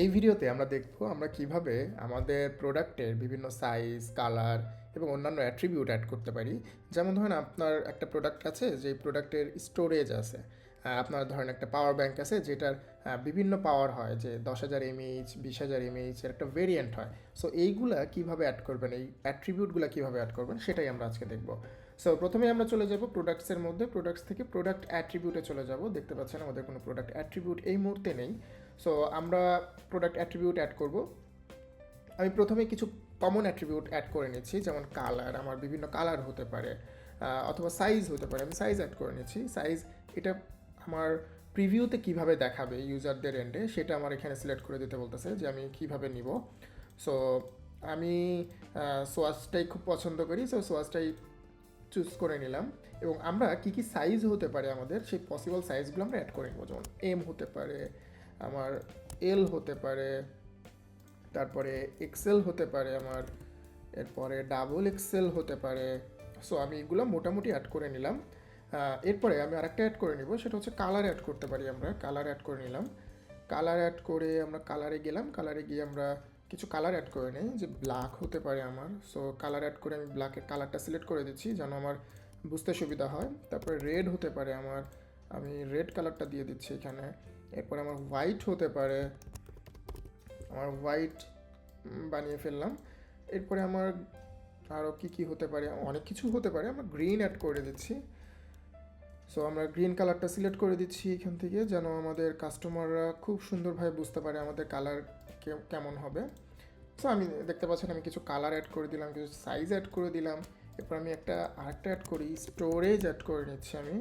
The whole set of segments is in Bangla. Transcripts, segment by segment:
এই ভিডিওতে আমরা দেখব আমরা কিভাবে আমাদের প্রোডাক্টের বিভিন্ন সাইজ, কালার এবং অন্যান্য অ্যাট্রিবিউট অ্যাড করতে পারি। যেমন ধরেন আপনার একটা প্রোডাক্ট আছে, যেই প্রোডাক্টের স্টোরেজ আছে। আপনার ধরেন একটা পাওয়ার ব্যাংক আছে যেটার বিভিন্ন পাওয়ার হয়, যে 10,000 এমএইচ, 20,000 এমএইচ এর একটা ভেরিয়েন্ট হয়। সো এইগুলা কিভাবে অ্যাড করবেন, এই অ্যাট্রিবিউটগুলো কিভাবে অ্যাড করবেন সেটাই আমরা আজকে দেখব। সো প্রথমে আমরা চলে যাব প্রোডাক্টসের মধ্যে, প্রোডাক্টস থেকে প্রোডাক্ট অ্যাট্রিবিউটে চলে যাব। দেখতে পাচ্ছেন আমাদের কোনো প্রোডাক্ট অ্যাট্রিবিউট এই মুহূর্তে নেই। সো আমরা প্রোডাক্ট অ্যাট্রিবিউট অ্যাড করব। আমি প্রথমে কিছু কমন অ্যাট্রিবিউট অ্যাড করে নিচ্ছি, যেমন কালার, আমার বিভিন্ন কালার হতে পারে, অথবা সাইজ হতে পারে। আমি সাইজ অ্যাড করে নিচ্ছি। সাইজ এটা আমার প্রিভিউতে কিভাবে দেখাবে ইউজারদের এন্ডে, সেটা আমার এখানে সিলেক্ট করে দিতে বলতেছে যে আমি কিভাবে নিব। সো আমি সোয়াচটাই খুব পছন্দ করি, সো সোয়াচটাই চুজ করে নিলাম। এবং আমরা কী কী সাইজ হতে পারে আমাদের, সেই পসিবল সাইজগুলো আমরা অ্যাড করে নেব। যেমন এম হতে পারে, আমার এল হতে পারে, তারপরে এক্সেল হতে পারে আমার, এরপরে ডাবল এক্সেল হতে পারে। সো আমি এগুলো মোটামুটি অ্যাড করে নিলাম। এরপরে আমি আরেকটা অ্যাড করে নিব, সেটা হচ্ছে কালার অ্যাড করতে পারি। আমরা কালার অ্যাড করে নিলাম। কালার অ্যাড করে আমরা কালারে গেলাম। কালারে গিয়ে আমরা কিছু কালার অ্যাড করে নিই, যে ব্ল্যাক হতে পারে আমার। সো কালার অ্যাড করে আমি ব্ল্যাকের কালারটা সিলেক্ট করে দিচ্ছি যেন আমার বুঝতে সুবিধা হয়। তারপরে রেড হতে পারে আমার, আমি রেড কালারটা দিয়ে দিচ্ছি এখানে। এরপরে আমার হোয়াইট হতে পারে, আমার হোয়াইট বানিয়ে ফেললাম। এরপরে আমার আরও কী হতে পারে, অনেক কিছু হতে পারে। আমরা গ্রিন অ্যাড করে দিচ্ছি। সো আমরা গ্রিন কালারটা সিলেক্ট করে দিচ্ছি এখান থেকে, যেন আমাদের কাস্টমাররা খুব সুন্দরভাবে বুঝতে পারে আমাদের কালার কেমন হবে। সো আমি দেখতে পাচ্ছেন আমি কিছু কালার অ্যাড করে দিলাম, কিছু সাইজ অ্যাড করে দিলাম। এরপর আমি আরেকটা অ্যাড করি, স্টোরেজ অ্যাড করে নিচ্ছি আমি।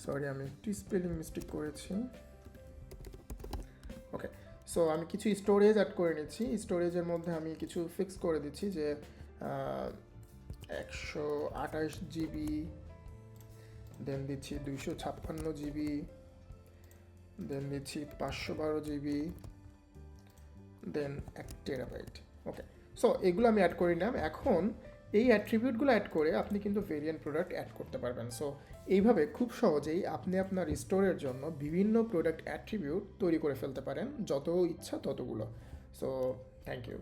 সরি, আমি একটু স্পেলিং মিস্টেক করেছি। ওকে, সো আমি কিছু স্টোরেজ অ্যাড করে নিচ্ছি। স্টোরেজের মধ্যে আমি কিছু ফিক্স করে দিচ্ছি, যে 128 জিবি, দেন দিচ্ছি 256 জিবি, দেন দিচ্ছি 512 জিবি, দেন 1 টেরাবাইট। ওকে, সো এগুলো আমি অ্যাড করে নিলাম। এখন এই অ্যাট্রিবিউটগুলো অ্যাড করে আপনি কিন্তু ভেরিয়েন্ট প্রোডাক্ট অ্যাড করতে পারবেন। সো এইভাবে খুব সহজেই আপনি আপনার স্টোরের জন্য বিভিন্ন প্রোডাক্ট অ্যাট্রিবিউট তৈরি করে ফেলতে পারেন, যত ইচ্ছা ততগুলো। So thank you.